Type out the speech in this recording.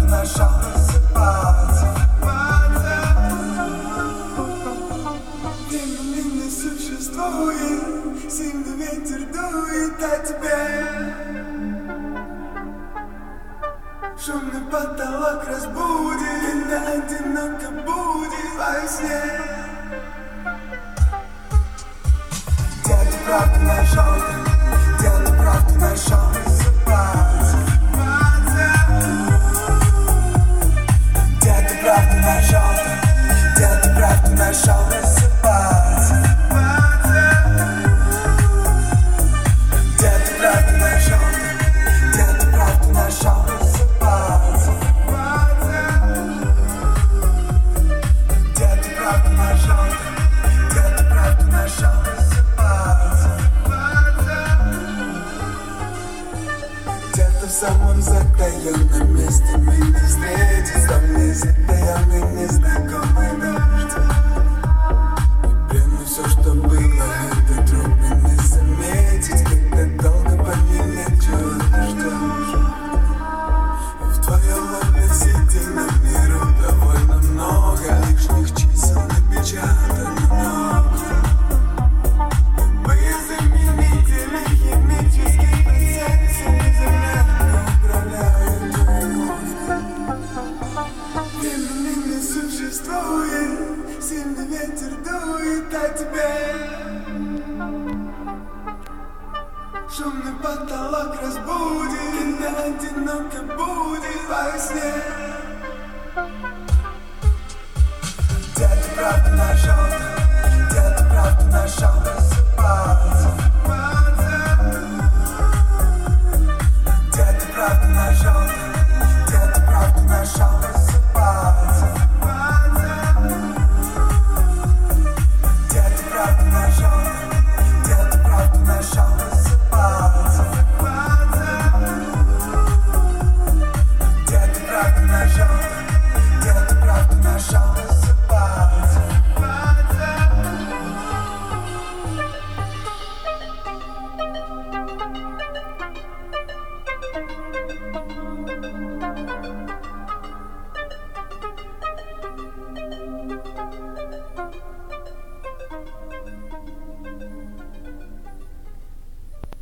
нашел просыпаться. Времени не существует, сильный ветер дует о тебе. Шумный потолок разбудит, когда одиноко будет во сне. Где ты правду нашел, где ты правду нашел просыпаться. Где ты правду нашел, где ты правду нашел просыпаться. Где ты правду нашел, где ты правду нашел просыпаться. Где ты правду нашел, где ты правду нашел просыпаться. Где-то в самом затаенном месте меня встретит там затаенный незнакомый дождь. И прямо все, что было, это трудно не заметить, когда долго по ним чего ты ждешь. В твоем относительном миру довольно много лишних чисел напечатано много. Любые заменители химических процессов незаметно управляют твоей мозгом. Времени не существует, сильный ветер дует о тебе. Шумный потолок разбудит, когда одиноко будет во сне. Где ты правду нашел, где ты правду нашел просыпаться.